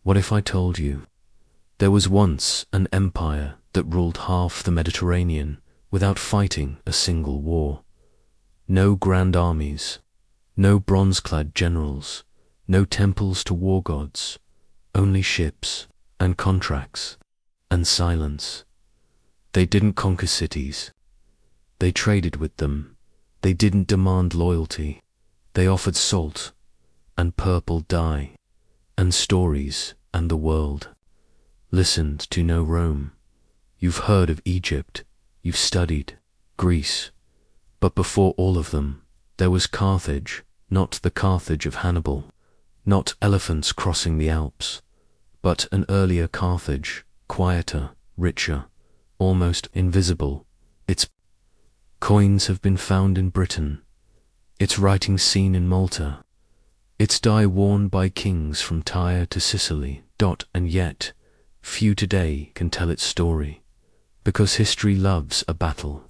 What if I told you there was once an empire that ruled half the Mediterranean without fighting a single war? No grand armies, no bronze-clad generals, no temples to war gods, only ships and contracts and silence. They didn't conquer cities. They traded with them. They didn't demand loyalty. They offered salt and purple dye and stories and the world. Listened to no Rome. You've heard of Egypt. You've studied Greece. But before all of them, there was Carthage, not the Carthage of Hannibal, not elephants crossing the Alps, but an earlier Carthage, quieter, richer, almost invisible. Its coins have been found in Britain, its writing seen in Malta, its dye worn by kings from Tyre to Sicily. And yet, few today can tell its story, because history loves a battle.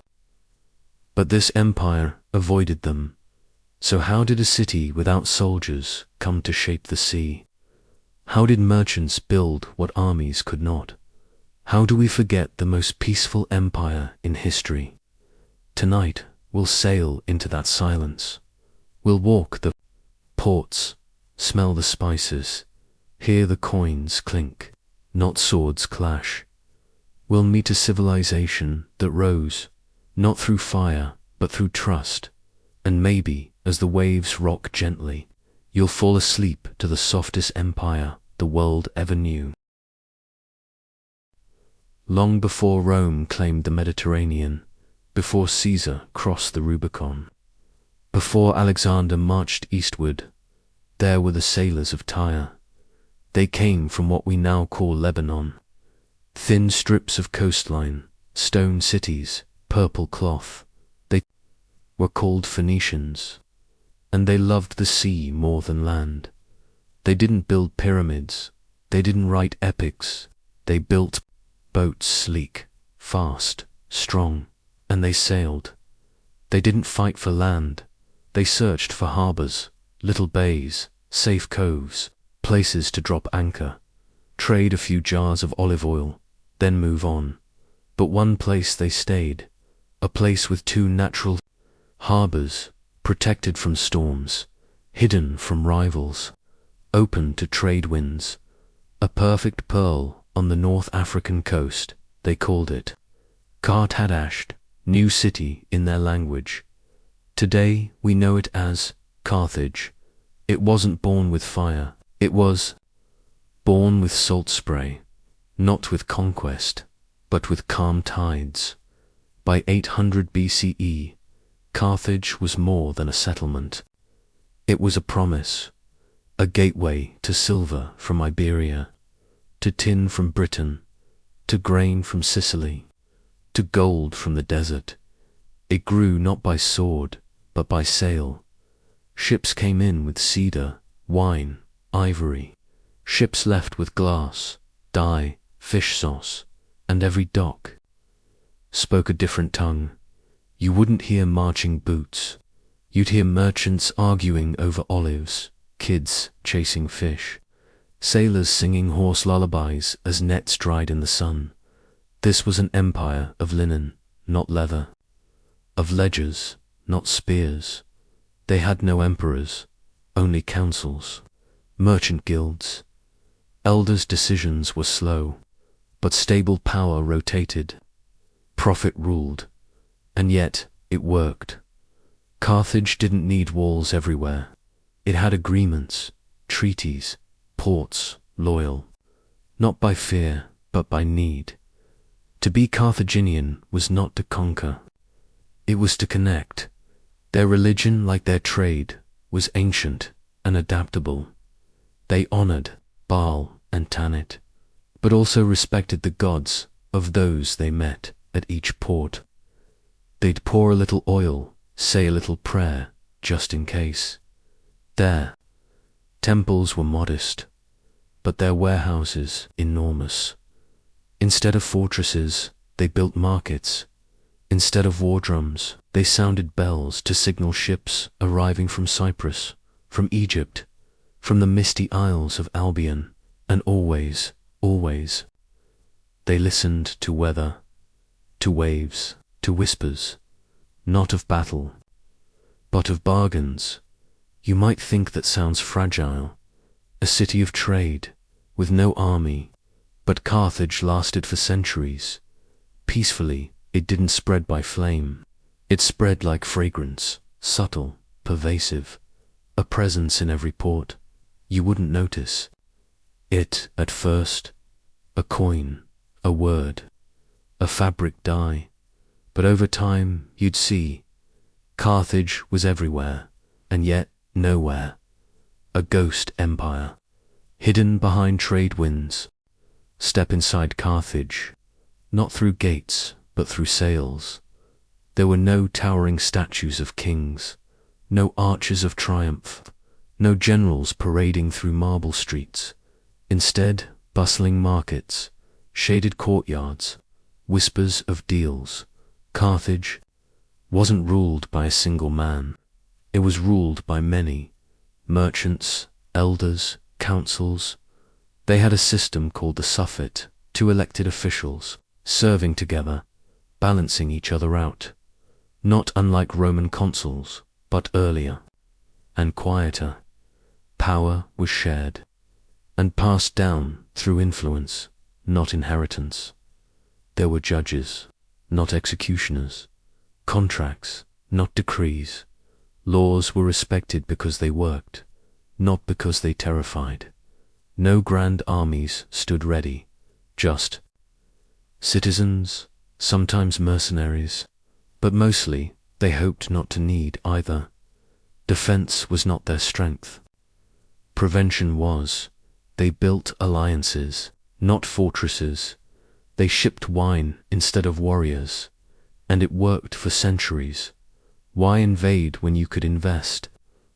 But this empire avoided them. So how did a city without soldiers come to shape the sea? How did merchants build what armies could not? How do we forget the most peaceful empire in history? Tonight, we'll sail into that silence. We'll walk the ports, smell the spices, hear the coins clink, not swords clash. We'll meet a civilization that rose, not through fire, but through trust. And maybe, as the waves rock gently, you'll fall asleep to the softest empire the world ever knew. Long before Rome claimed the Mediterranean, before Caesar crossed the Rubicon, before Alexander marched eastward, there were the sailors of Tyre. They came from what we now call Lebanon. Thin strips of coastline, stone cities, purple cloth. They were called Phoenicians, and they loved the sea more than land. They didn't build pyramids, they didn't write epics, they built boats sleek, fast, strong, and they sailed. They didn't fight for land, they searched for harbors, little bays, safe coves, places to drop anchor, trade a few jars of olive oil, then move on. But one place they stayed, a place with two natural harbors, protected from storms, hidden from rivals, open to trade winds, a perfect pearl on the North African coast. They called it Carthage, new city in their language. Today we know it as Carthage. It wasn't born with fire, it was born with salt spray, not with conquest, but with calm tides. By 800 BCE, Carthage was more than a settlement. It was a promise, a gateway to silver from Iberia, to tin from Britain, to grain from Sicily, to gold from the desert. It grew not by sword, but by sail. Ships came in with cedar, wine, ivory. Ships left with glass, dye, fish sauce, and every dock spoke a different tongue. You wouldn't hear marching boots. You'd hear merchants arguing over olives, kids chasing fish, sailors singing hoarse lullabies as nets dried in the sun. This was an empire of linen, not leather, of ledgers, not spears. They had no emperors, only councils, merchant guilds. Elders' decisions were slow, but stable power rotated. Profit ruled, and yet it worked. Carthage didn't need walls everywhere. It had agreements, treaties, ports, loyal, not by fear, but by need. To be Carthaginian was not to conquer. It was to connect. Their religion, like their trade, was ancient and adaptable. They honored Baal and Tanit, but also respected the gods of those they met at each port. They'd pour a little oil, say a little prayer, just in case. Their temples were modest, but their warehouses enormous. Instead of fortresses, they built markets. Instead of war drums, they sounded bells to signal ships arriving from Cyprus, from Egypt, from the misty isles of Albion. And always, always, they listened to weather, to waves, to whispers, not of battle, but of bargains. You might think that sounds fragile, a city of trade, with no army, but Carthage lasted for centuries. Peacefully, it didn't spread by flame. It spread like fragrance, subtle, pervasive, a presence in every port. You wouldn't notice it at first, a coin, a word, a fabric dye, but over time you'd see Carthage was everywhere, and yet nowhere, a ghost empire, hidden behind trade winds. Step inside Carthage, not through gates, but through sails. There were no towering statues of kings, no arches of triumph, no generals parading through marble streets. Instead, bustling markets, shaded courtyards, whispers of deals. Carthage wasn't ruled by a single man. It was ruled by many, merchants, elders, councils. They had a system called the Suffet, 2 elected officials, serving together, balancing each other out. Not unlike Roman consuls, but earlier and quieter. Power was shared and passed down through influence, not inheritance. There were judges, not executioners, contracts, not decrees. Laws were respected because they worked, not because they terrified. No grand armies stood ready, just citizens, sometimes mercenaries, but mostly they hoped not to need either. Defense was not their strength. Prevention was. They built alliances, not fortresses. They shipped wine instead of warriors, and it worked for centuries. Why invade when you could invest?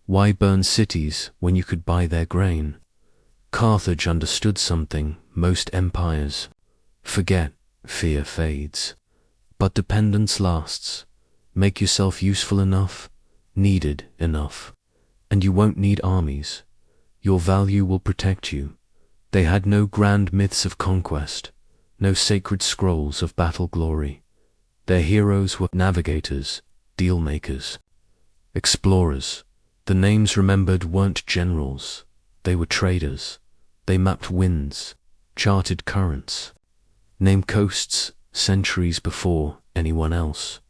Why burn cities when you could buy their grain? Carthage understood something most empires forget. Fear fades, but dependence lasts. Make yourself useful enough, needed enough, and you won't need armies. Your value will protect you. They had no grand myths of conquest, no sacred scrolls of battle glory. Their heroes were navigators, deal-makers, explorers. The names remembered weren't generals, they were traders. They mapped winds, charted currents, named coasts centuries before anyone else.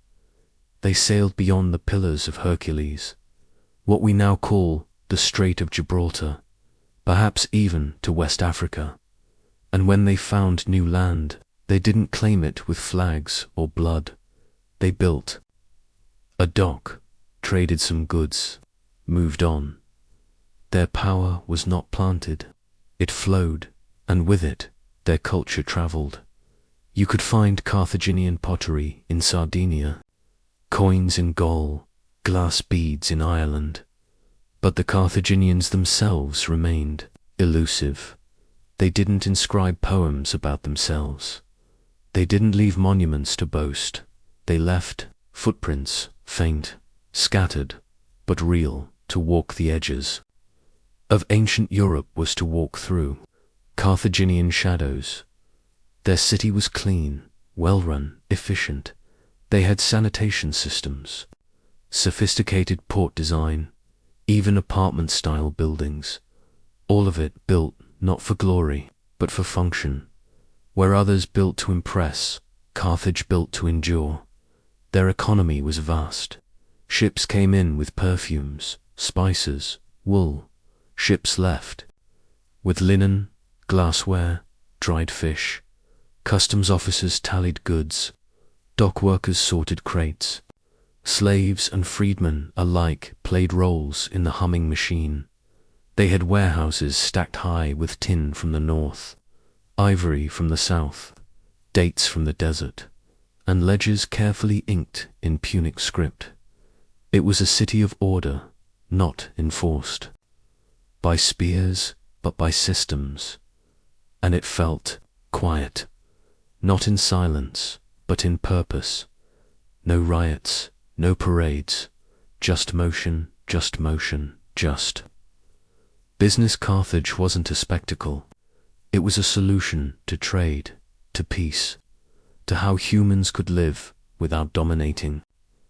They sailed beyond the Pillars of Hercules, what we now call the Strait of Gibraltar, perhaps even to West Africa. And when they found new land, they didn't claim it with flags or blood. They built a dock, traded some goods, moved on. Their power was not planted. It flowed, and with it, their culture traveled. You could find Carthaginian pottery in Sardinia, coins in Gaul, glass beads in Ireland. But the Carthaginians themselves remained elusive. They didn't inscribe poems about themselves. They didn't leave monuments to boast. They left footprints, faint, scattered, but real, to walk the edges. Of ancient Europe was to walk through Carthaginian shadows. Their city was clean, well-run, efficient. They had sanitation systems, sophisticated port design, even apartment-style buildings. All of it built not for glory, but for function. Where others built to impress, Carthage built to endure. Their economy was vast. Ships came in with perfumes, spices, wool. Ships left with linen, glassware, dried fish. Customs officers tallied goods. Dock workers sorted crates. Slaves and freedmen alike played roles in the humming machine. They had warehouses stacked high with tin from the north, ivory from the south, dates from the desert, and ledgers carefully inked in Punic script. It was a city of order, not enforced by spears, but by systems. And it felt quiet, not in silence, but in purpose. No riots, no parades, just motion, just motion, just. Business Carthage wasn't a spectacle. It was a solution to trade, to peace, to how humans could live without dominating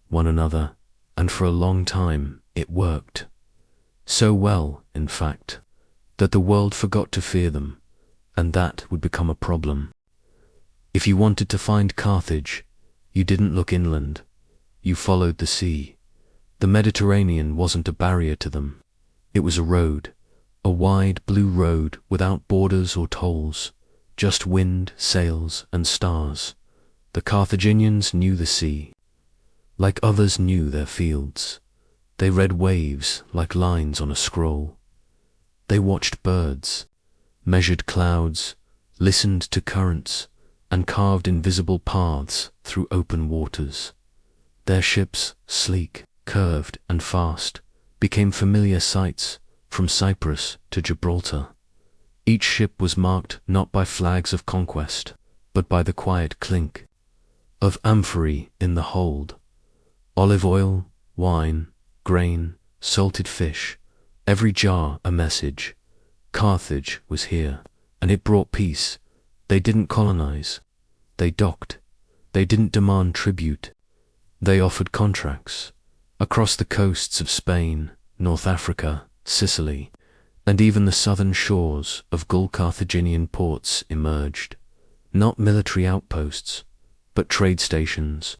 one another, and for a long time it worked. So well, in fact, that the world forgot to fear them, and that would become a problem. If you wanted to find Carthage, you didn't look inland, you followed the sea. The Mediterranean wasn't a barrier to them. It was a road, a wide blue road without borders or tolls, just wind, sails, and stars. The Carthaginians knew the sea, like others knew their fields. They read waves like lines on a scroll. They watched birds, measured clouds, listened to currents, and carved invisible paths through open waters. Their ships, sleek, curved, and fast, became familiar sights from Cyprus to Gibraltar. Each ship was marked not by flags of conquest, but by the quiet clink of amphorae in the hold. Olive oil, wine, grain, salted fish, every jar a message. Carthage was here, and it brought peace. They didn't colonize. They docked. They didn't demand tribute. They offered contracts across the coasts of Spain, North Africa, Sicily, and even the southern shores of Gaul. Carthaginian ports emerged, not military outposts, but trade stations,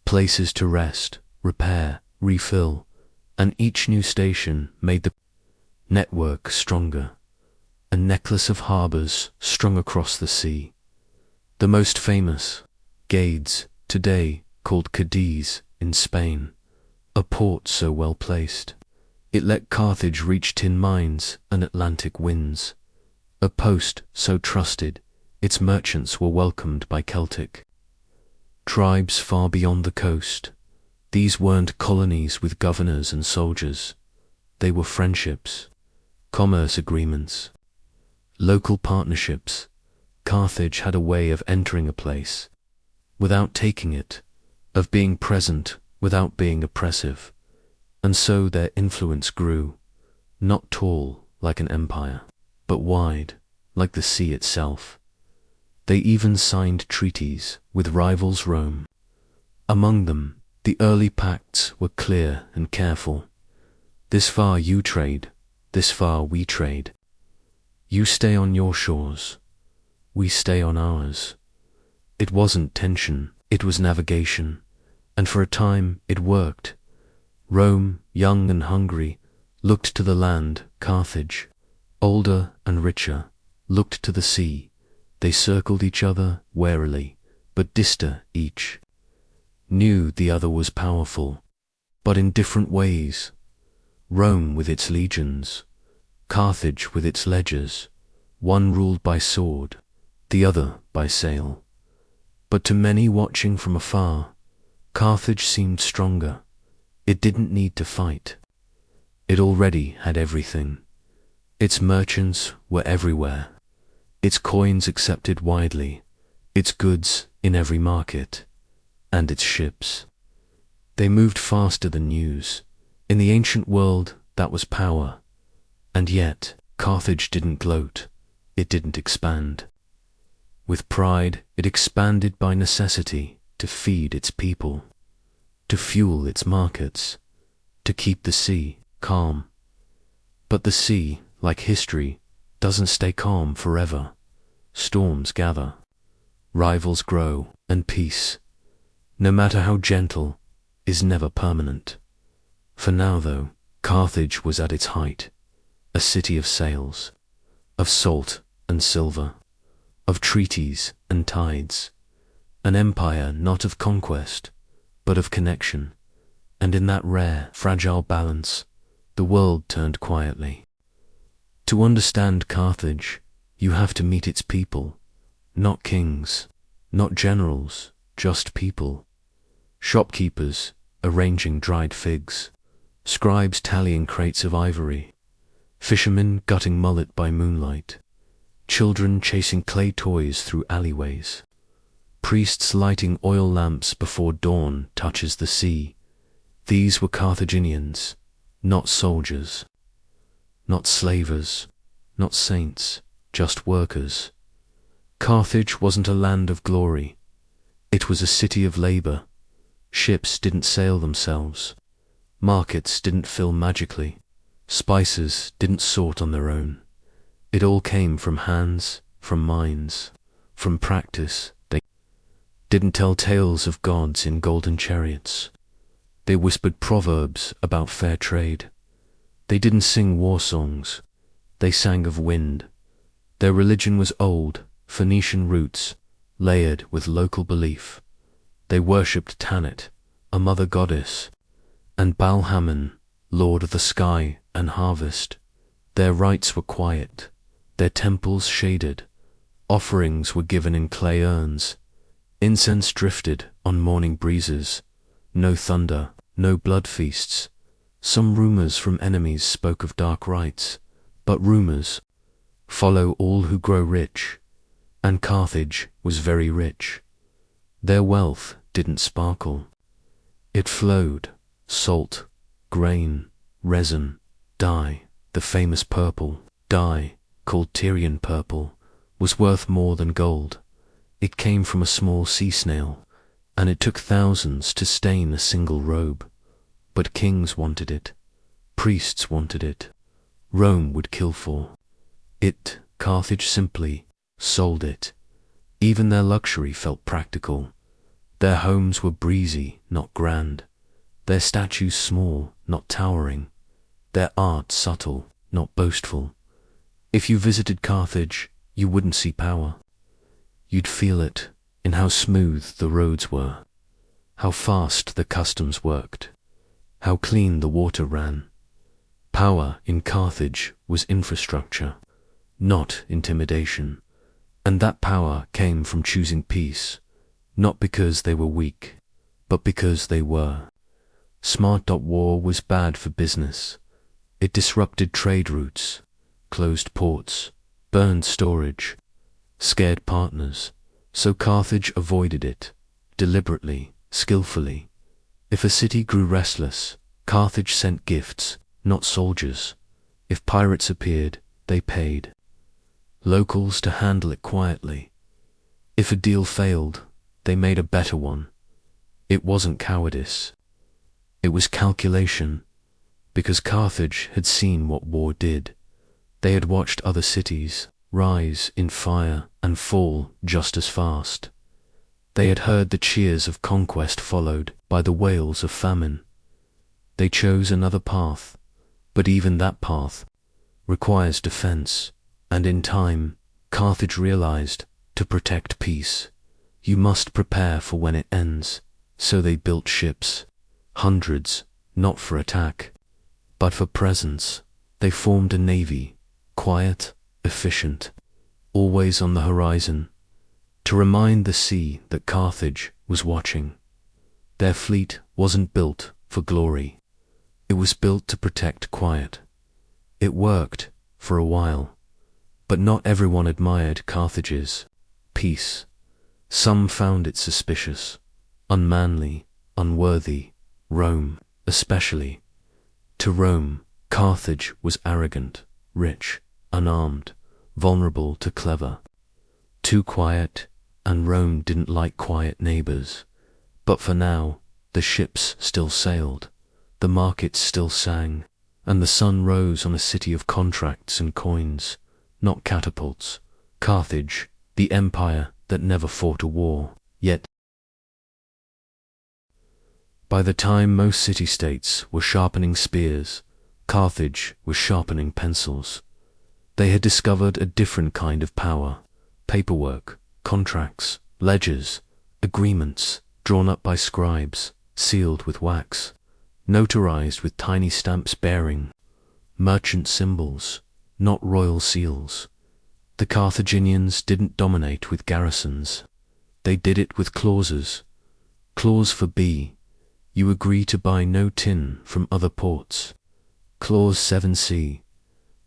places to rest, repair, refill, and each new station made the network stronger, a necklace of harbors strung across the sea. The most famous, Gades, today called Cadiz in Spain, a port so well placed. It let Carthage reach tin mines and Atlantic winds. A post so trusted, its merchants were welcomed by Celtic tribes far beyond the coast. These weren't colonies with governors and soldiers. They were friendships, commerce agreements, local partnerships. Carthage had a way of entering a place without taking it, of being present without being oppressive. And so their influence grew, not tall like an empire, but wide like the sea itself. They even signed treaties with rivals Rome. Among them, the early pacts were clear and careful. This far you trade, this far we trade. You stay on your shores, we stay on ours. It wasn't tension, it was navigation, and for a time it worked. Rome, young and hungry, looked to the land. Carthage, older and richer, looked to the sea. They circled each other warily, but distant. Each knew the other was powerful, but in different ways. Rome with its legions, Carthage with its ledgers, one ruled by sword, the other by sail. But to many watching from afar, Carthage seemed stronger. It didn't need to fight. It already had everything. Its merchants were everywhere, its coins accepted widely, its goods in every market, and its ships. They moved faster than news. In the ancient world, that was power. And yet, Carthage didn't gloat. It didn't expand. With pride, it expanded by necessity to feed its people, to fuel its markets, to keep the sea calm. But the sea, like history, doesn't stay calm forever. Storms gather, rivals grow, and peace, no matter how gentle, is never permanent. For now, though, Carthage was at its height, a city of sails, of salt and silver, of treaties and tides, an empire not of conquest, but of connection. And in that rare, fragile balance, the world turned quietly. To understand Carthage, you have to meet its people, not kings, not generals, just people. Shopkeepers arranging dried figs, scribes tallying crates of ivory, fishermen gutting mullet by moonlight, children chasing clay toys through alleyways, priests lighting oil lamps before dawn touches the sea. These were Carthaginians, not soldiers, not slavers, not saints, just workers. Carthage wasn't a land of glory. It was a city of labor. Ships didn't sail themselves. Markets didn't fill magically. Spices didn't sort on their own. It all came from hands, from minds, from practice. They didn't tell tales of gods in golden chariots. They whispered proverbs about fair trade. They didn't sing war songs. They sang of wind. Their religion was old, Phoenician roots, layered with local belief. They worshipped Tanit, a mother goddess, and Baal-Hamon, lord of the sky and harvest. Their rites were quiet, their temples shaded. Offerings were given in clay urns. Incense drifted on morning breezes. No thunder, no blood feasts. Some rumors from enemies spoke of dark rites, but rumors follow all who grow rich, and Carthage was very rich. Their wealth didn't sparkle. It flowed: salt, grain, resin, dye. The famous purple dye, called Tyrian purple, was worth more than gold. It came from a small sea snail, and it took thousands to stain a single robe. But kings wanted it. Priests wanted it. Rome would kill for it. Carthage simply sold it. Even their luxury felt practical. Their homes were breezy, not grand. Their statues small, not towering. Their art subtle, not boastful. If you visited Carthage, you wouldn't see power. You'd feel it in how smooth the roads were, how fast the customs worked, how clean the water ran. Power in Carthage was infrastructure, not intimidation. And that power came from choosing peace, not because they were weak, but because they were. Smart. War was bad for business. It disrupted trade routes, closed ports, burned storage, scared partners. So Carthage avoided it, deliberately, skillfully. If a city grew restless, Carthage sent gifts, not soldiers. If pirates appeared, they paid locals to handle it quietly. If a deal failed, they made a better one. It wasn't cowardice. It was calculation, because Carthage had seen what war did. They had watched other cities rise in fire and fall just as fast. They had heard the cheers of conquest followed by the wails of famine. They chose another path, but even that path requires defense. And in time, Carthage realized, to protect peace, you must prepare for when it ends. So they built ships, hundreds, not for attack, but for presence. They formed a navy, quiet, efficient, always on the horizon, to remind the sea that Carthage was watching. Their fleet wasn't built for glory. It was built to protect quiet. It worked for a while, but not everyone admired Carthage's peace. Some found it suspicious, unmanly, unworthy. Rome, especially. To Rome, Carthage was arrogant, rich, unarmed, vulnerable to clever. Too quiet, and Rome didn't like quiet neighbors. But for now, the ships still sailed, the markets still sang, and the sun rose on a city of contracts and coins, not catapults. Carthage, the empire that never fought a war. Yet, by the time most city-states were sharpening spears, Carthage was sharpening pencils. They had discovered a different kind of power: paperwork, contracts, ledgers, agreements drawn up by scribes, sealed with wax, notarized with tiny stamps bearing merchant symbols, not royal seals. The Carthaginians didn't dominate with garrisons. They did it with clauses. Clause for B: you agree to buy no tin from other ports. Clause 7C: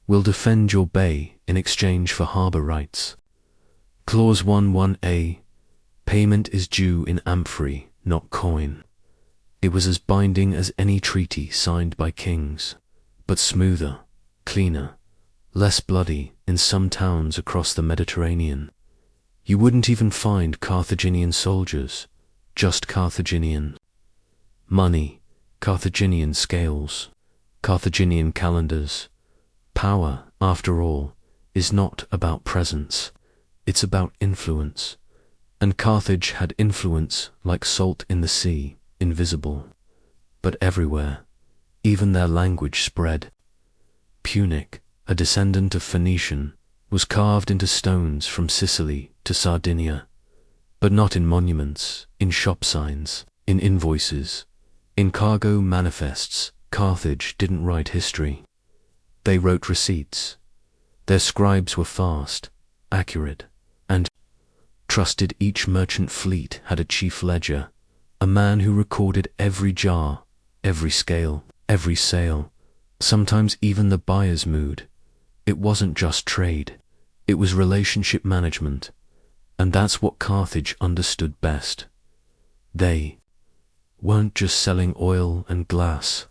we'll defend your bay in exchange for harbor rights. Clause 11A: payment is due in amphorae, not coin. It was as binding as any treaty signed by kings, but smoother, cleaner, less bloody in some towns across the Mediterranean. You wouldn't even find Carthaginian soldiers, just Carthaginian money, Carthaginian scales, Carthaginian calendars. Power, after all, is not about presence, it's about influence. And Carthage had influence like salt in the sea, invisible, but everywhere. Even their language spread. Punic, a descendant of Phoenician, was carved into stones from Sicily to Sardinia, but not in monuments, in shop signs, in invoices, in cargo manifests. Carthage didn't write history. They wrote receipts. Their scribes were fast, accurate, and trusted. Each merchant fleet had a chief ledger, a man who recorded every jar, every scale, every sale, sometimes even the buyer's mood. It wasn't just trade, it was relationship management, and that's what Carthage understood best. They weren't just selling oil and glass,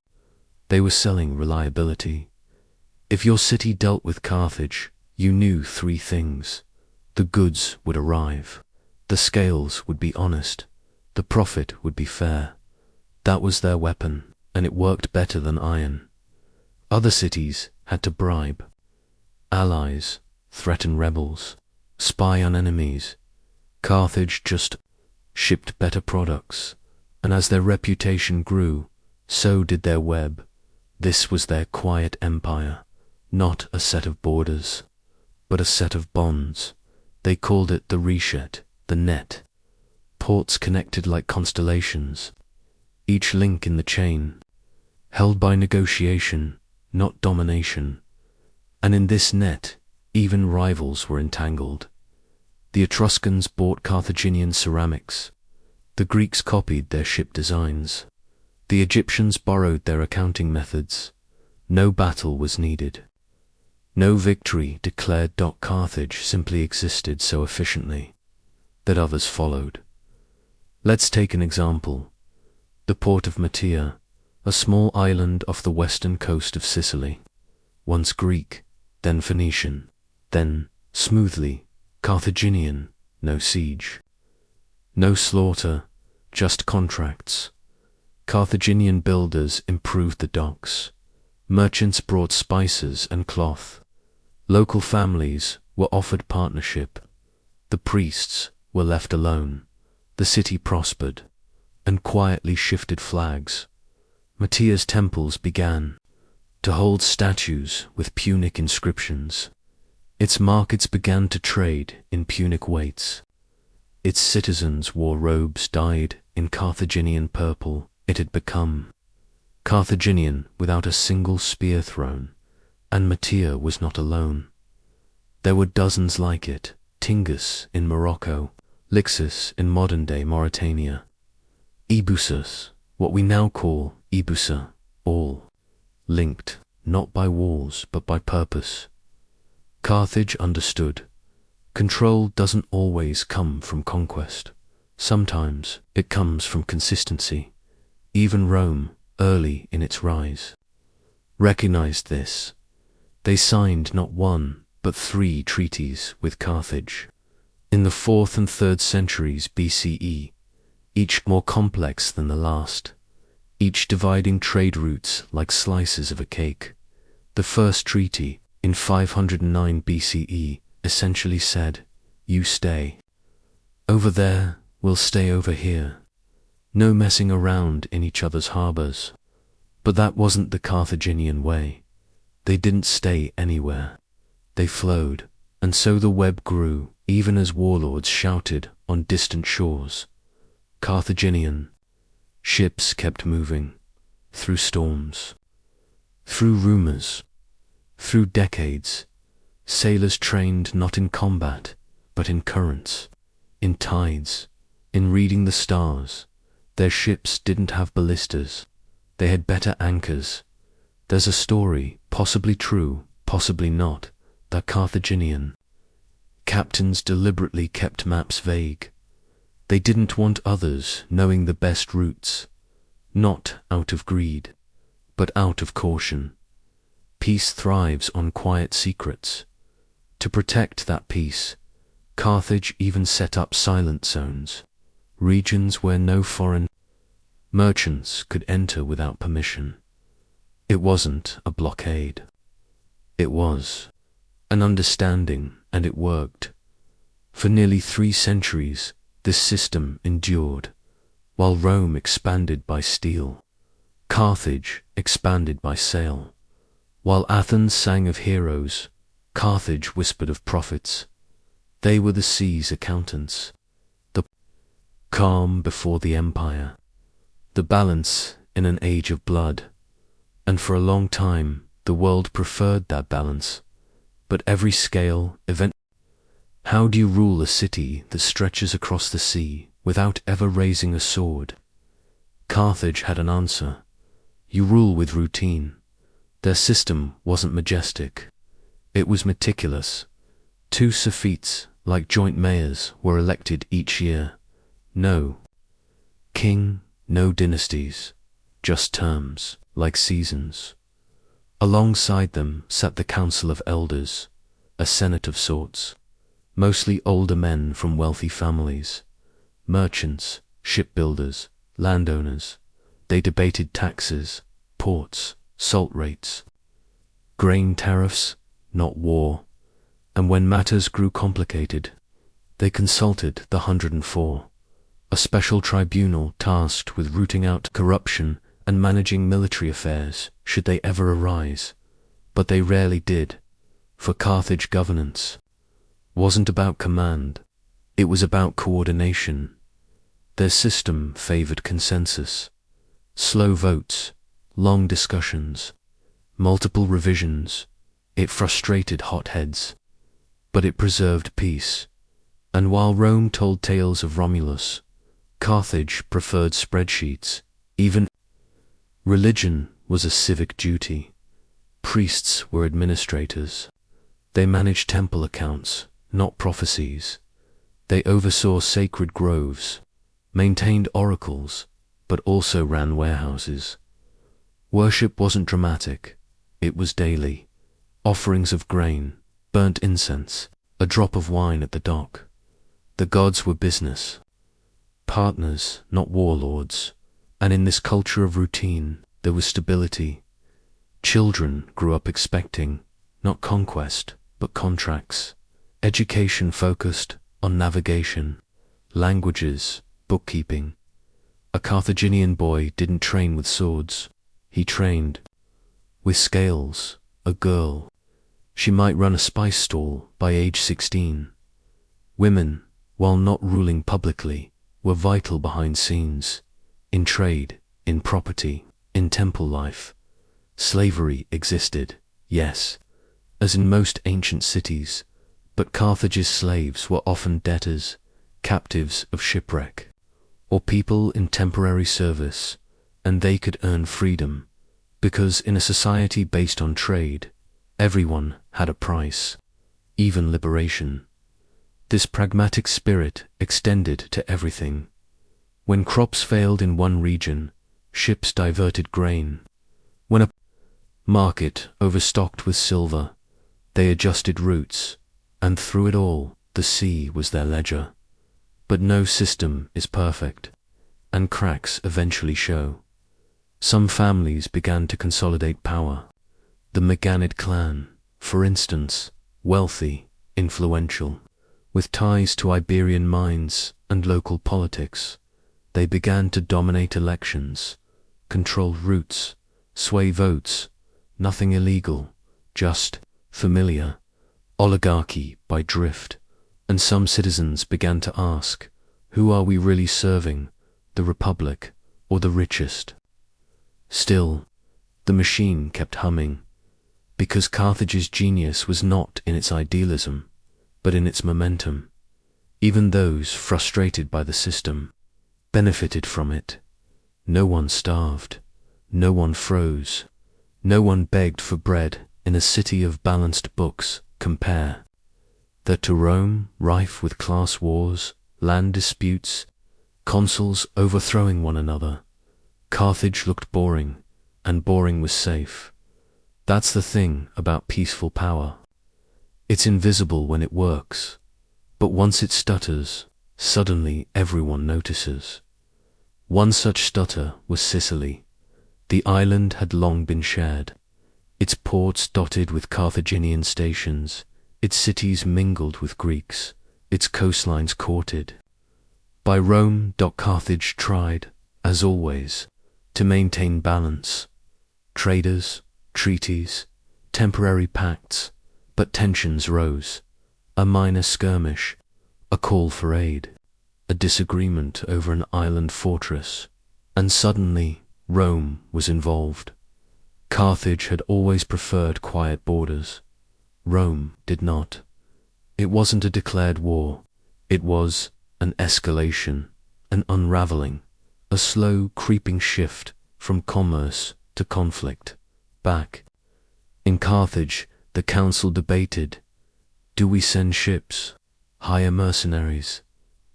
they were selling reliability. If your city dealt with Carthage, you knew three things. The goods would arrive, the scales would be honest, the profit would be fair. That was their weapon, and it worked better than iron. Other cities had to bribe allies, threaten rebels, spy on enemies. Carthage just shipped better products, and as their reputation grew, so did their web. This was their quiet empire, not a set of borders, but a set of bonds. They called it the reshet, the net. Ports connected like constellations, each link in the chain, held by negotiation, not domination. And in this net, even rivals were entangled. The Etruscans bought Carthaginian ceramics. The Greeks copied their ship designs. The Egyptians borrowed their accounting methods. No battle was needed. No victory declared. Carthage simply existed so efficiently that others followed. Let's take an example. The port of Mattia, a small island off the western coast of Sicily. Once Greek, then Phoenician, then, smoothly, Carthaginian. No siege, no slaughter, just contracts. Carthaginian builders improved the docks. Merchants brought spices and cloth. Local families were offered partnership. The priests were left alone. The city prospered and quietly shifted flags. Mattia's temples began to hold statues with Punic inscriptions. Its markets began to trade in Punic weights. Its citizens wore robes dyed in Carthaginian purple. It had become Carthaginian without a single spear thrown, and Mattia was not alone. There were dozens like it, Tingis in Morocco, Lixus in modern-day Mauritania, Ebusus, what we now call Ebusa, all linked, not by walls but by purpose. Carthage understood. Control doesn't always come from conquest. Sometimes it comes from consistency. Even Rome, early in its rise, recognized this. They signed not one, but 3 treaties with Carthage. In the 4th and 3rd centuries BCE, each more complex than the last, each dividing trade routes like slices of a cake. The first treaty, in 509 BCE, essentially said, "You stay over there, we'll stay over here." No messing around in each other's harbors. But that wasn't the Carthaginian way. They didn't stay anywhere. They flowed, and so the web grew, even as warlords shouted on distant shores. Carthaginian ships kept moving, through storms, through rumors, through decades. Sailors trained not in combat, but in currents, in tides, in reading the stars. Their ships didn't have ballistas. They had better anchors. There's a story, possibly true, possibly not, that Carthaginian captains deliberately kept maps vague. They didn't want others knowing the best routes, not out of greed, but out of caution. Peace thrives on quiet secrets. To protect that peace, Carthage even set up silent zones, regions where no foreign merchants could enter without permission. It wasn't a blockade. It was an understanding, and it worked. For nearly 3 centuries, this system endured, while Rome expanded by steel. Carthage expanded by sail. While Athens sang of heroes, Carthage whispered of prophets. They were the sea's accountants, the calm before the empire, the balance in an age of blood. And for a long time, the world preferred that balance. But every scale, event. How do you rule a city that stretches across the sea without ever raising a sword? Carthage had an answer. You rule with routine. Their system wasn't majestic. It was meticulous. 2 suffetes, like joint mayors, were elected each year. No king, no dynasties, just terms, like seasons. Alongside them sat the Council of Elders, a senate of sorts, mostly older men from wealthy families, merchants, shipbuilders, landowners. They debated taxes, ports, salt rates, grain tariffs, not war, and when matters grew complicated, they consulted the 104, a special tribunal tasked with rooting out corruption and managing military affairs should they ever arise. But they rarely did, for Carthage governance wasn't about command, it was about coordination. Their system favored consensus, slow votes, long discussions, multiple revisions. It frustrated hotheads, but it preserved peace. And while Rome told tales of Romulus, Carthage preferred spreadsheets. Even religion was a civic duty. Priests were administrators. They managed temple accounts, not prophecies. They oversaw sacred groves, maintained oracles, but also ran warehouses. Worship wasn't dramatic, it was daily. Offerings of grain, burnt incense, a drop of wine at the dock. The gods were business partners, not warlords, and in this culture of routine, there was stability. Children grew up expecting, not conquest, but contracts. Education focused on navigation, languages, bookkeeping. A Carthaginian boy didn't train with swords. He trained with scales. A girl, she might run a spice stall by age 16. Women, while not ruling publicly, were vital behind scenes, in trade, in property, in temple life. Slavery existed, yes, as in most ancient cities, but Carthage's slaves were often debtors, captives of shipwreck, or people in temporary service, and they could earn freedom, because in a society based on trade, everyone had a price, even liberation. This pragmatic spirit extended to everything. When crops failed in one region, ships diverted grain. When a market overstocked with silver, they adjusted routes, and through it all, the sea was their ledger. But no system is perfect, and cracks eventually show. Some families began to consolidate power. The Meganid clan, for instance, wealthy, influential, with ties to Iberian mines and local politics, they began to dominate elections, control routes, sway votes, nothing illegal, just familiar, oligarchy by drift, and some citizens began to ask, who are we really serving, the Republic or the richest? Still, the machine kept humming, because Carthage's genius was not in its idealism, but in its momentum. Even those frustrated by the system benefited from it. No one starved, no one froze, no one begged for bread in a city of balanced books. Compare that to Rome, rife with class wars, land disputes, consuls overthrowing one another. Carthage looked boring, and boring was safe. That's the thing about peaceful power. It's invisible when it works, but once it stutters, suddenly everyone notices. One such stutter was Sicily. The island had long been shared, its ports dotted with Carthaginian stations, its cities mingled with Greeks, its coastlines courted by Rome. Carthage tried, as always, to maintain balance. Traders, treaties, temporary pacts, but tensions rose. A minor skirmish, a call for aid, a disagreement over an island fortress, and suddenly Rome was involved. Carthage had always preferred quiet borders. Rome did not. It wasn't a declared war. It was an escalation, an unraveling, a slow creeping shift from commerce to conflict. Back in Carthage, the council debated, do we send ships, hire mercenaries,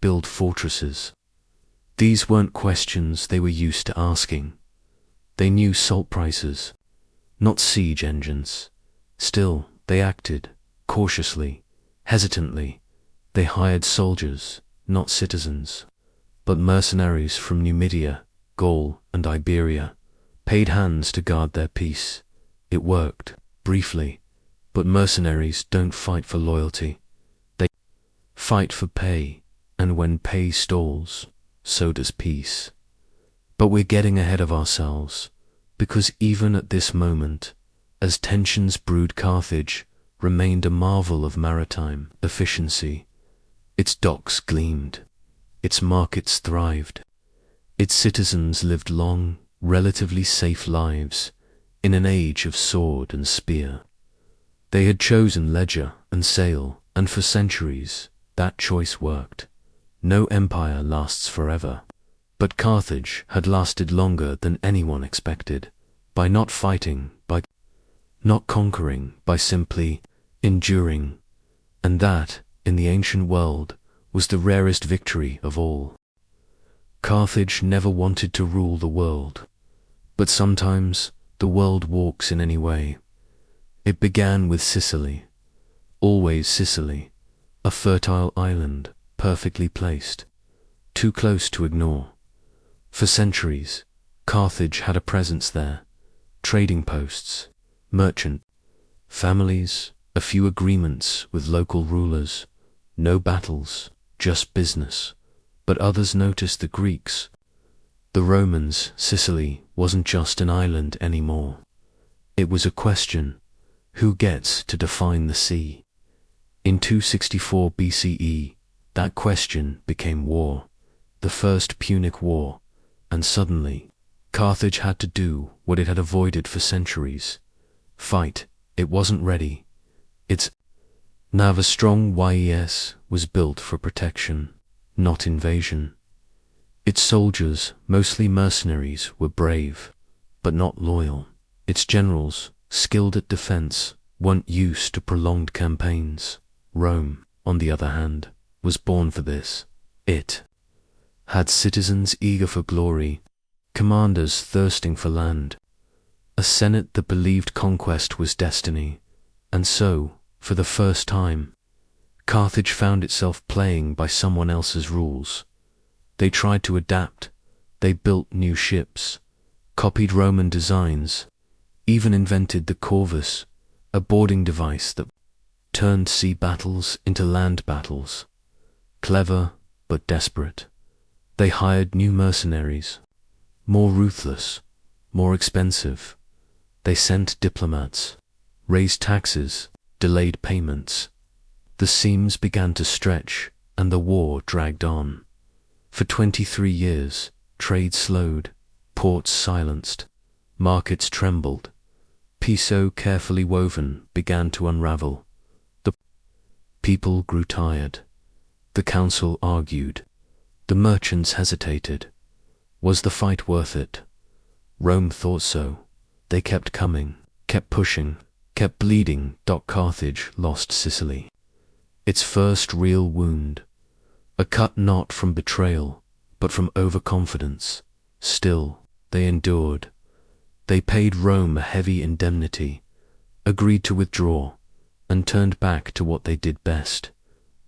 build fortresses? These weren't questions they were used to asking. They knew salt prices, not siege engines. Still, they acted cautiously, hesitantly. They hired soldiers, not citizens, but mercenaries from Numidia, Gaul, and Iberia, paid hands to guard their peace. It worked, briefly, but mercenaries don't fight for loyalty. They fight for pay, and when pay stalls, so does peace. But we're getting ahead of ourselves, because even at this moment, as tensions brewed, Carthage remained a marvel of maritime efficiency. Its docks gleamed, its markets thrived, its citizens lived long, relatively safe lives in an age of sword and spear. They had chosen ledger and sail, and for centuries that choice worked. No empire lasts forever, but Carthage had lasted longer than anyone expected, by not fighting, by not conquering, by simply enduring. And that, in the ancient world, was the rarest victory of all. Carthage never wanted to rule the world, but sometimes the world walks in any way. It began with Sicily, always Sicily, a fertile island, perfectly placed, too close to ignore. For centuries, Carthage had a presence there, trading posts, merchant families, a few agreements with local rulers, no battles, just business. But others noticed the Greeks, the Romans. Sicily wasn't just an island anymore. It was a question: who gets to define the sea? In 264 BCE, that question became war, the First Punic War, and suddenly, Carthage had to do what it had avoided for centuries: fight. It wasn't ready. Its nav, a strong YES, was built for protection, not invasion. Its soldiers, mostly mercenaries, were brave, but not loyal. Its generals, skilled at defense, weren't used to prolonged campaigns. Rome, on the other hand, was born for this. It had citizens eager for glory, commanders thirsting for land, a senate that believed conquest was destiny. And so, for the first time, Carthage found itself playing by someone else's rules. They tried to adapt. They built new ships, copied Roman designs, even invented the corvus, a boarding device that turned sea battles into land battles. Clever, but desperate. They hired new mercenaries, more ruthless, more expensive. They sent diplomats, raised taxes, delayed payments. The seams began to stretch, and the war dragged on. For 23 years, trade slowed, ports silenced, markets trembled. Peace, so carefully woven, began to unravel. The people grew tired. The council argued. The merchants hesitated. Was the fight worth it? Rome thought so. They kept coming, kept pushing, kept bleeding. Carthage lost Sicily, its first real wound, a cut not from betrayal, but from overconfidence. Still, they endured. They paid Rome a heavy indemnity, agreed to withdraw, and turned back to what they did best: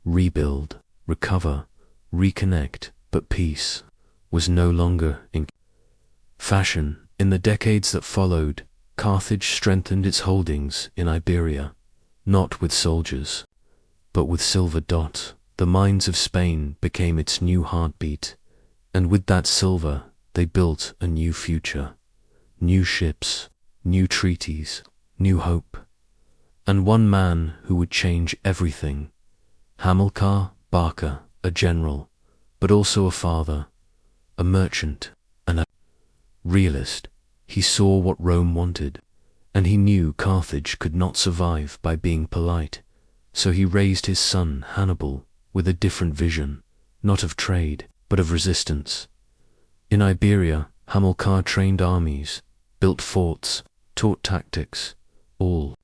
rebuild, recover, reconnect. But peace was no longer in fashion. In the decades that followed, Carthage strengthened its holdings in Iberia, not with soldiers, but with silver. The mines of Spain became its new heartbeat, and with that silver they built a new future. New ships, new treaties, new hope. And one man who would change everything: Hamilcar Barca, a general, but also a father, a merchant, and a realist. He saw what Rome wanted, and he knew Carthage could not survive by being polite. So he raised his son Hannibal with a different vision, not of trade, but of resistance. In Iberia, Hamilcar trained armies, built forts, taught tactics, all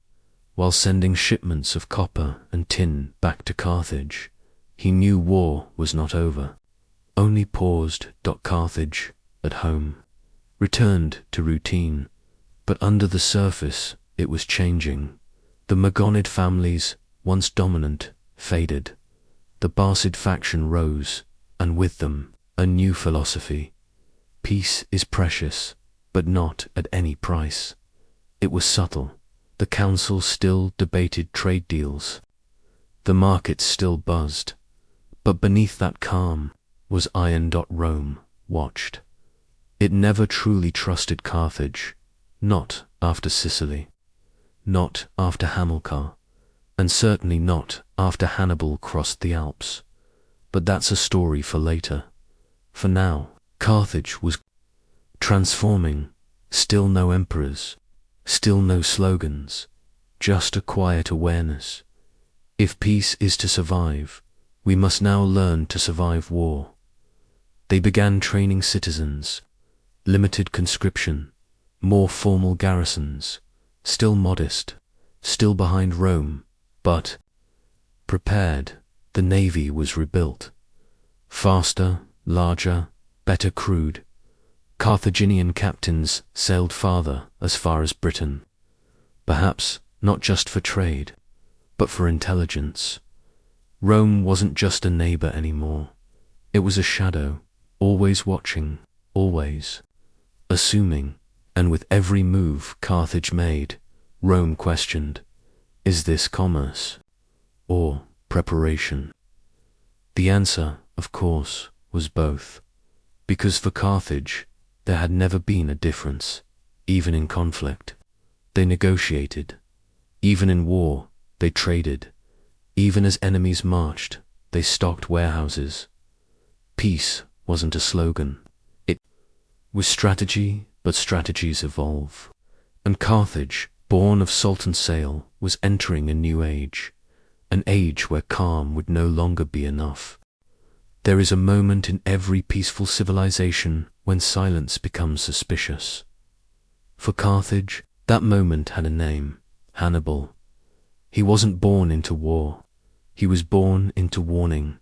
while sending shipments of copper and tin back to Carthage. He knew war was not over, only paused. Carthage, at home, returned to routine, but under the surface it was changing. The Magonid families, once dominant, faded. The Barcid faction rose, and with them, a new philosophy. Peace is precious, but not at any price. It was subtle. The council still debated trade deals. The markets still buzzed. But beneath that calm was iron. Rome watched. It never truly trusted Carthage, not after Sicily, not after Hamilcar, and certainly not after Hannibal crossed the Alps. But that's a story for later. For now, Carthage was transforming. Still no emperors, still no slogans, just a quiet awareness. If peace is to survive, we must now learn to survive war. They began training citizens, limited conscription, more formal garrisons, still modest, still behind Rome, but prepared. The navy was rebuilt. Faster, larger, better crewed. Carthaginian captains sailed farther, as far as Britain. Perhaps not just for trade, but for intelligence. Rome wasn't just a neighbor anymore. It was a shadow, always watching, always assuming. And with every move Carthage made, Rome questioned, is this commerce or preparation? The answer, of course, was both. Because for Carthage, there had never been a difference. Even in conflict, they negotiated. Even in war, they traded. Even as enemies marched, they stocked warehouses. Peace wasn't a slogan. It was strategy, but strategies evolve. And Carthage, born of salt and sail, was entering a new age. An age where calm would no longer be enough. There is a moment in every peaceful civilization when silence becomes suspicious. For Carthage, that moment had a name: Hannibal. He wasn't born into war. He was born into warning.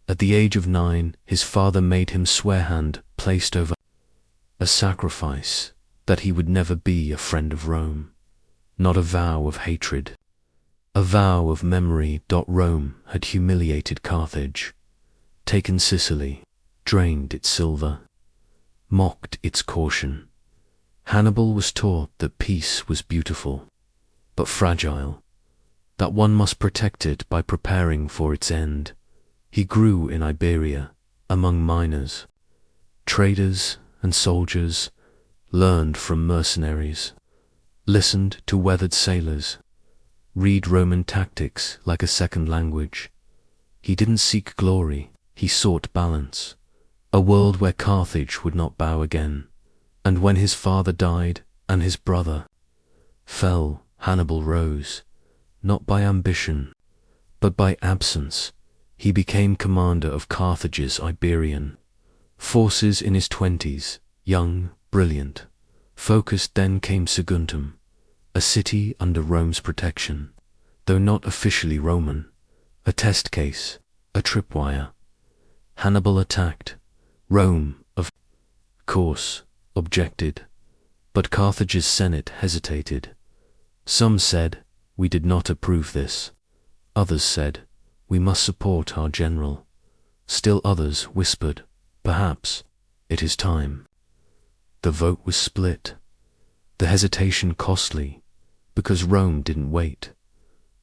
At the age of 9, his father made him swear hand placed over a sacrifice that he would never be a friend of Rome. Not a vow of hatred, a vow of memory. Rome had humiliated Carthage, taken Sicily, drained its silver, mocked its caution. Hannibal was taught that peace was beautiful, but fragile, that one must protect it by preparing for its end. He grew in Iberia, among miners, traders and soldiers, learned from mercenaries, listened to weathered sailors, read Roman tactics like a second language. He didn't seek glory, he sought balance, a world where Carthage would not bow again. And when his father died and his brother fell, Hannibal rose, not by ambition, but by absence. He became commander of Carthage's Iberian forces in his 20s, young, brilliant, focused. Then came Saguntum, a city under Rome's protection, though not officially Roman, a test case, a tripwire. Hannibal attacked. Rome, of course, objected, but Carthage's Senate hesitated. Some said, "We did not approve this." Others said, "We must support our general." Still others whispered, "Perhaps it is time." The vote was split. The hesitation costly, because Rome didn't wait.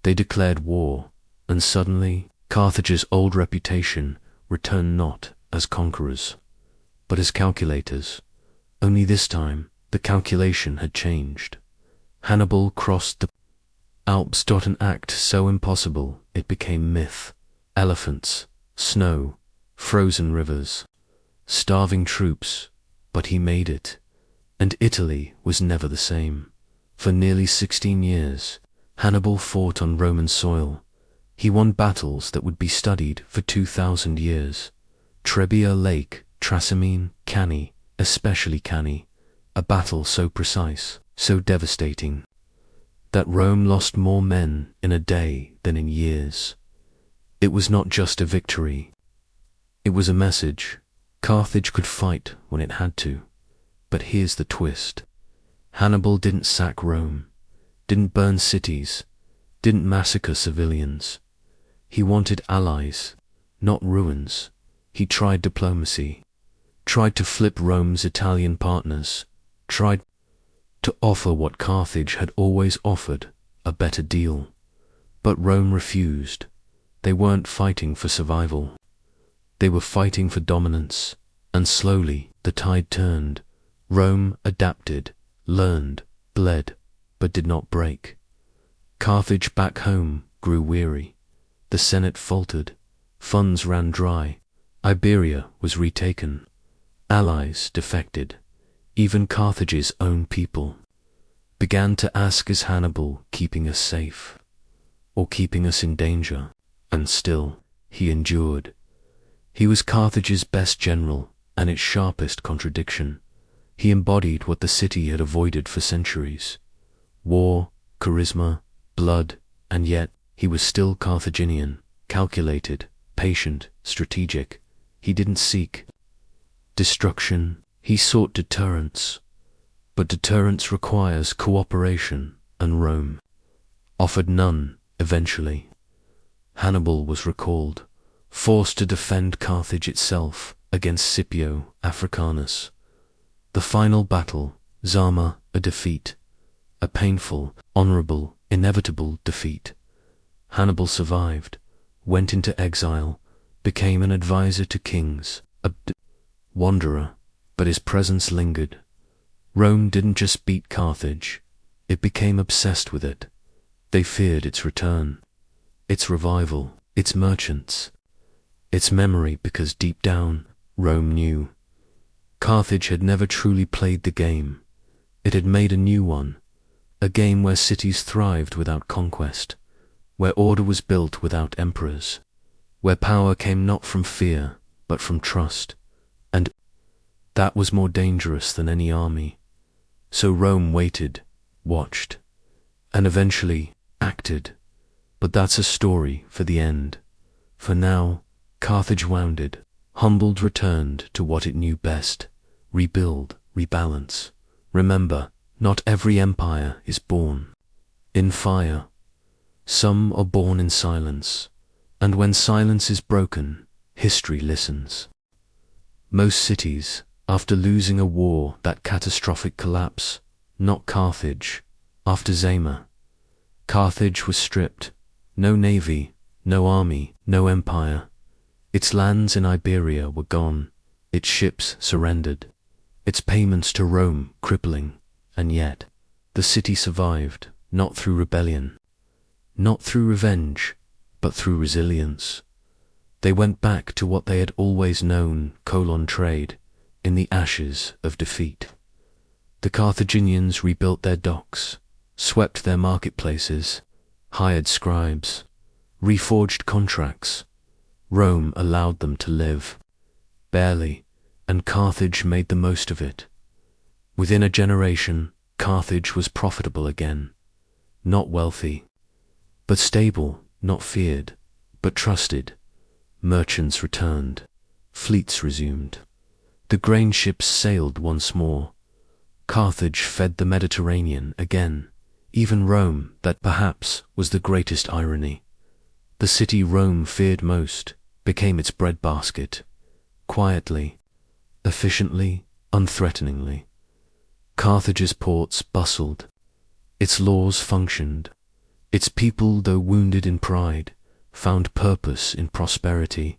They declared war, and suddenly Carthage's old reputation returned not as conquerors, but as calculators. Only this time, the calculation had changed. Hannibal crossed the Alps. An act so impossible it became myth. Elephants, snow, frozen rivers, starving troops, but he made it. And Italy was never the same. For nearly 16 years, Hannibal fought on Roman soil. He won battles that would be studied for 2,000 years. Trebia Lake, Trasimene, Cannae, especially Cannae, a battle so precise, so devastating, that Rome lost more men in a day than in years. It was not just a victory. It was a message. Carthage could fight when it had to. But here's the twist. Hannibal didn't sack Rome, didn't burn cities, didn't massacre civilians. He wanted allies, not ruins. He tried diplomacy, tried to flip Rome's Italian partners, tried to offer what Carthage had always offered, a better deal. But Rome refused. They weren't fighting for survival. They were fighting for dominance, and slowly the tide turned. Rome adapted, learned, bled, but did not break. Carthage back home grew weary. The Senate faltered. Funds ran dry. Iberia was retaken. Allies defected. Even Carthage's own people began to ask, is Hannibal keeping us safe, or keeping us in danger? And still, he endured. He was Carthage's best general and its sharpest contradiction. He embodied what the city had avoided for centuries: war, charisma, blood, and yet he was still Carthaginian, calculated, patient, strategic. He didn't seek destruction, he sought deterrence. But deterrence requires cooperation, and Rome offered none eventually. Hannibal was recalled, forced to defend Carthage itself against Scipio Africanus. The final battle, Zama, a defeat, a painful, honorable, inevitable defeat. Hannibal survived, went into exile, became an advisor to kings, a wanderer, but his presence lingered. Rome didn't just beat Carthage, it became obsessed with it. They feared its return, its revival, its merchants, its memory, because deep down, Rome knew Carthage had never truly played the game. It had made a new one, a game where cities thrived without conquest, where order was built without emperors, where power came not from fear, but from trust. And that was more dangerous than any army. So Rome waited, watched, and eventually acted. But that's a story for the end. For now, Carthage wounded, humbled, returned to what it knew best: rebuild, rebalance. Remember, not every empire is born in fire. Some are born in silence, and when silence is broken, history listens. Most cities, after losing a war, that catastrophic collapse, not Carthage. After Zama, Carthage was stripped. No navy, no army, no empire. Its lands in Iberia were gone, its ships surrendered, its payments to Rome crippling. And yet, the city survived, not through rebellion, not through revenge, but through resilience. They went back to what they had always known: trade, in the ashes of defeat. The Carthaginians rebuilt their docks, swept their marketplaces, hired scribes, reforged contracts. Rome allowed them to live, barely, and Carthage made the most of it. Within a generation, Carthage was profitable again, not wealthy, but stable, not feared, but trusted. Merchants returned, fleets resumed. The grain ships sailed once more. Carthage fed the Mediterranean again, Even Rome, that perhaps was the greatest irony. The city Rome feared most became its breadbasket, quietly, efficiently, unthreateningly. Carthage's ports bustled, its laws functioned, its people, though wounded in pride, found purpose in prosperity,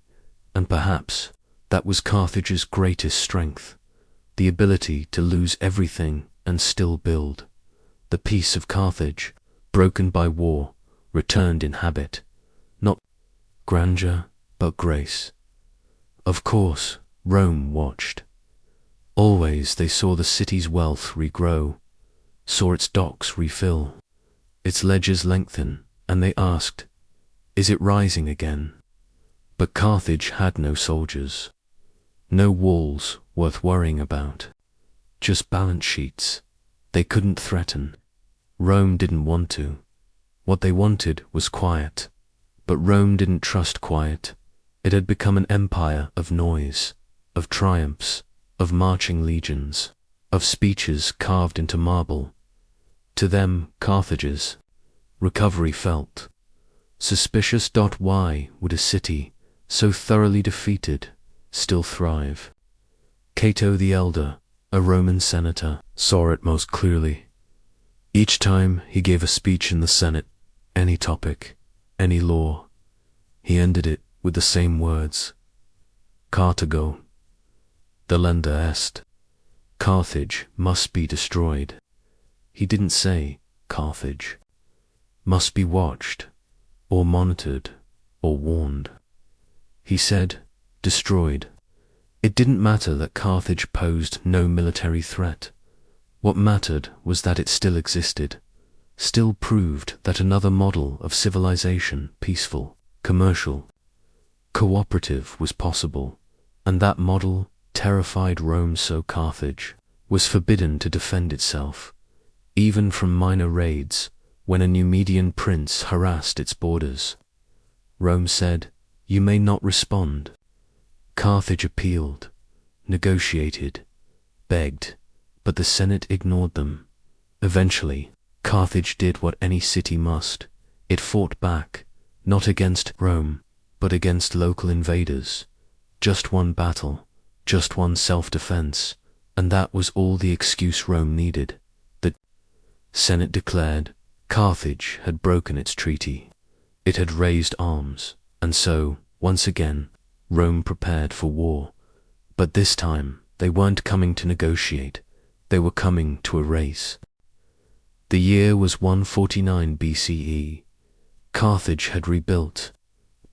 and perhaps that was Carthage's greatest strength, the ability to lose everything and still build. The peace of Carthage, broken by war, returned in habit, not grandeur, but grace. Of course, Rome watched. Always they saw the city's wealth regrow, saw its docks refill, its ledgers lengthen, and they asked, is it rising again? But Carthage had no soldiers, no walls worth worrying about, just balance sheets. They couldn't threaten. Rome didn't want to. What they wanted was quiet. But Rome didn't trust quiet. It had become an empire of noise, of triumphs, of marching legions, of speeches carved into marble. To them, Carthage's recovery felt suspicious. Why would a city so thoroughly defeated still thrive? Cato the Elder, a Roman senator, saw it most clearly. Each time he gave a speech in the Senate, any topic, any law, he ended it with the same words: Carthago, delenda est. Carthage must be destroyed. He didn't say Carthage must be watched, or monitored, or warned. He said destroyed. It didn't matter that Carthage posed no military threat. What mattered was that it still existed, still proved that another model of civilization, peaceful, commercial, cooperative, was possible, and that model terrified Rome. So Carthage was forbidden to defend itself, even from minor raids. When a Numidian prince harassed its borders, Rome said, you may not respond. Carthage appealed, negotiated, begged, but the Senate ignored them. Eventually, Carthage did what any city must. It fought back, not against Rome, but against local invaders. Just one battle, just one self-defense, and that was all the excuse Rome needed. The Senate declared Carthage had broken its treaty. It had raised arms, and so, once again, Rome prepared for war. But this time, they weren't coming to negotiate. They were coming to erase. The year was 149 BCE. Carthage had rebuilt,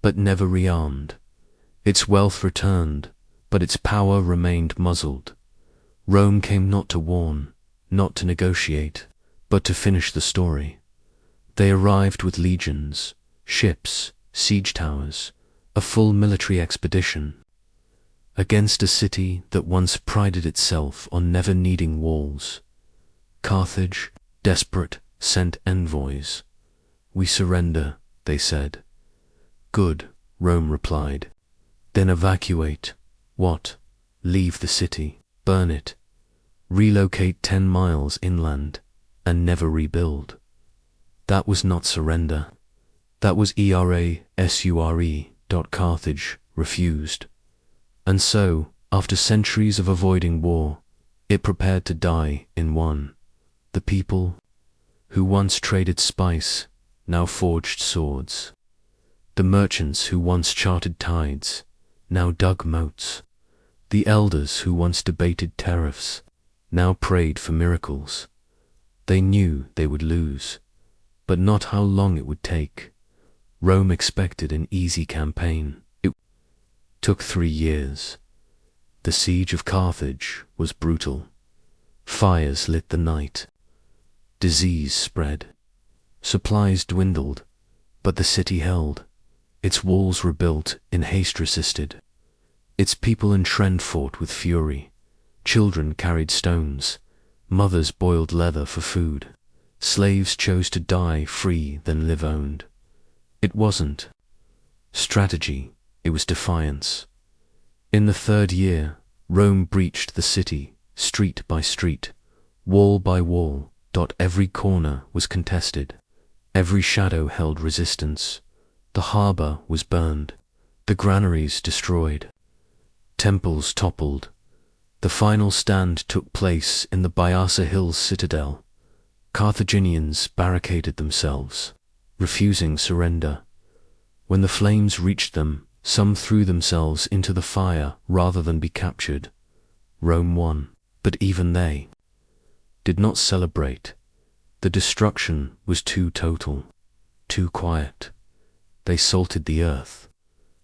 but never rearmed. Its wealth returned, but its power remained muzzled. Rome came not to warn, not to negotiate, but to finish the story. They arrived with legions, ships, siege towers, a full military expedition, against a city that once prided itself on never needing walls. Carthage, desperate, sent envoys. We surrender, they said. Good, Rome replied. Then evacuate. What? Leave the city, burn it, relocate 10 miles inland, and never rebuild. That was not surrender. That was erasure. Carthage refused. And so, after centuries of avoiding war, it prepared to die in one. The people, who once traded spice, now forged swords. The merchants who once charted tides, now dug moats. The elders who once debated tariffs, now prayed for miracles. They knew they would lose, but not how long it would take. Rome expected an easy campaign. It took 3 years. The siege of Carthage was brutal. Fires lit the night. Disease spread. Supplies dwindled, but the city held. Its walls rebuilt, in haste resisted. Its people in trend fought with fury. Children carried stones. Mothers boiled leather for food. Slaves chose to die free than live owned. It wasn't strategy, it was defiance. In the 3rd year, Rome breached the city, street by street, wall by wall, Every corner was contested. Every shadow held resistance. The harbor was burned. The granaries destroyed. Temples toppled. The final stand took place in the Byasa Hills citadel. Carthaginians barricaded themselves, refusing surrender. When the flames reached them, some threw themselves into the fire rather than be captured. Rome won, but even they did not celebrate. The destruction was too total, too quiet. They salted the earth,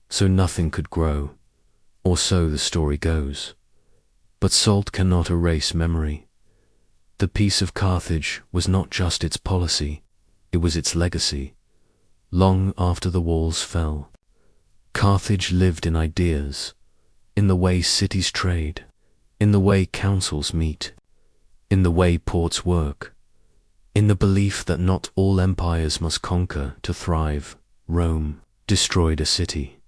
so nothing could grow, or so the story goes. But salt cannot erase memory. The peace of Carthage was not just its policy, it was its legacy. Long after the walls fell, Carthage lived in ideas, in the way cities trade, in the way councils meet, in the way ports work, in the belief that not all empires must conquer to thrive. Rome destroyed a city,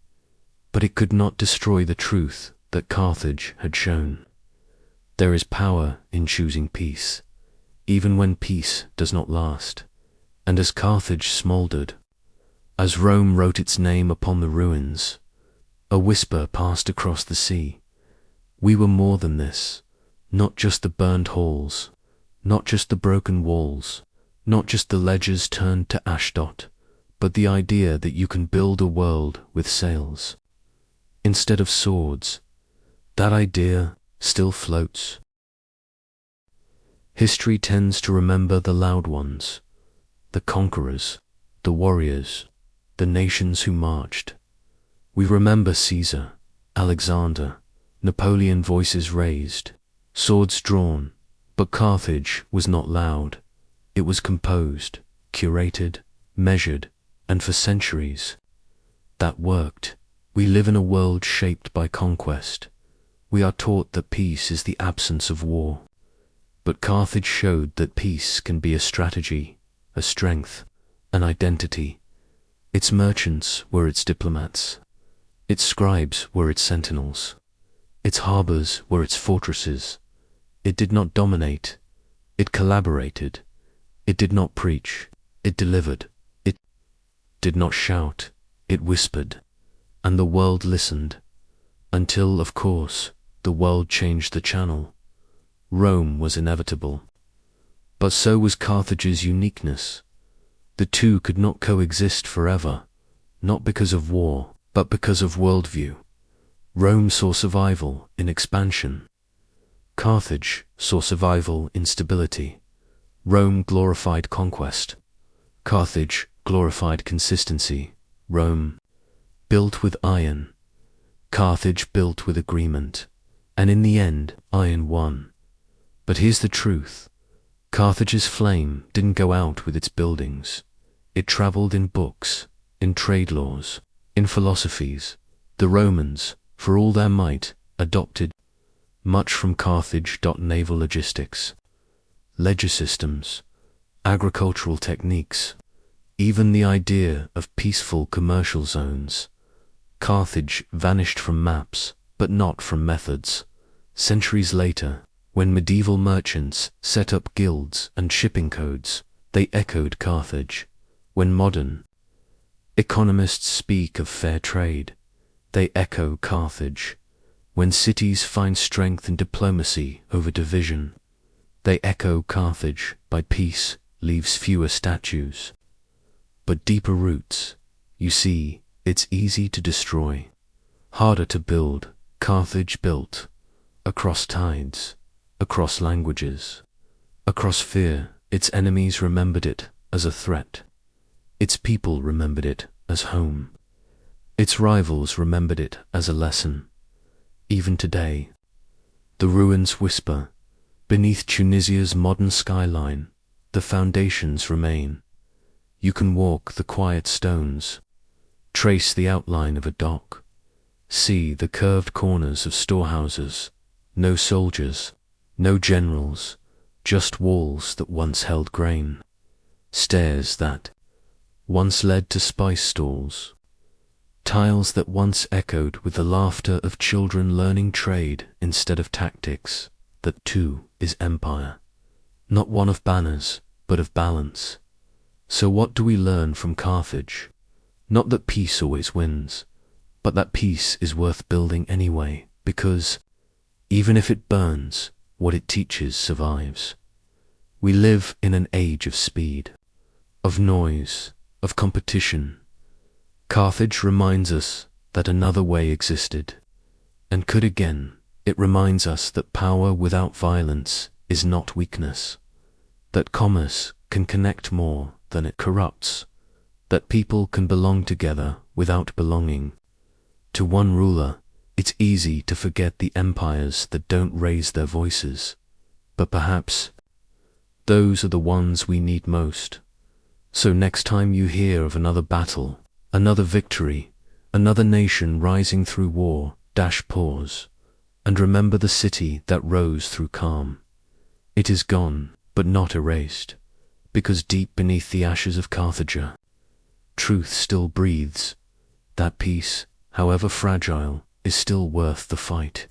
but it could not destroy the truth that Carthage had shown. There is power in choosing peace, even when peace does not last. And as Carthage smoldered, as Rome wrote its name upon the ruins, a whisper passed across the sea. We were more than this, not just the burned halls, not just the broken walls, not just the ledgers turned to ashdot, but the idea that you can build a world with sails instead of swords. That idea still floats. History tends to remember the loud ones, the conquerors, the warriors, the nations who marched. We remember Caesar, Alexander, Napoleon, voices raised, swords drawn, but Carthage was not loud. It was composed, curated, measured, and for centuries. That worked. We live in a world shaped by conquest. We are taught that peace is the absence of war. But Carthage showed that peace can be a strategy, a strength, an identity. Its merchants were its diplomats. Its scribes were its sentinels. Its harbors were its fortresses. It did not dominate. It collaborated. It did not preach. It delivered. It did not shout. It whispered. And the world listened. Until, of course, the world changed the channel. Rome was inevitable. But so was Carthage's uniqueness. The two could not coexist forever, not because of war, but because of worldview. Rome saw survival in expansion. Carthage saw survival in stability. Rome glorified conquest. Carthage glorified consistency. Rome built with iron. Carthage built with agreement. And in the end, iron won. But here's the truth. Carthage's flame didn't go out with its buildings. It traveled in books, in trade laws, in philosophies. The Romans, for all their might, adopted much from Carthage. Naval logistics, ledger systems, agricultural techniques, even the idea of peaceful commercial zones. Carthage vanished from maps, but not from methods. Centuries later, when medieval merchants set up guilds and shipping codes, they echoed Carthage. When modern economists speak of fair trade, they echo Carthage. When cities find strength in diplomacy over division, they echo Carthage. By peace leaves fewer statues, but deeper roots. You see, it's easy to destroy, harder to build. Carthage built across tides, across languages, across fear. Its enemies remembered it as a threat. Its people remembered it as home. Its rivals remembered it as a lesson. Even today, the ruins whisper. Beneath Tunisia's modern skyline, the foundations remain. You can walk the quiet stones, trace the outline of a dock, see the curved corners of storehouses. No soldiers, no generals, just walls that once held grain, stairs that once led to spice stalls, tiles that once echoed with the laughter of children learning trade instead of tactics. That too is empire. not one of banners, but of balance. So what do we learn from Carthage? Not that peace always wins, but that peace is worth building anyway, because, even if it burns, what it teaches survives. We live in an age of speed, of noise, of competition. Carthage reminds us that another way existed, and could again. It reminds us that power without violence is not weakness, that commerce can connect more than it corrupts, that people can belong together without belonging. To one ruler, it's easy to forget the empires that don't raise their voices, but perhaps those are the ones we need most. So next time you hear of another battle, another victory, another nation rising through war, pause, and remember the city that rose through calm. It is gone, but not erased, because deep beneath the ashes of Carthage, truth still breathes. That peace, however fragile, is still worth the fight.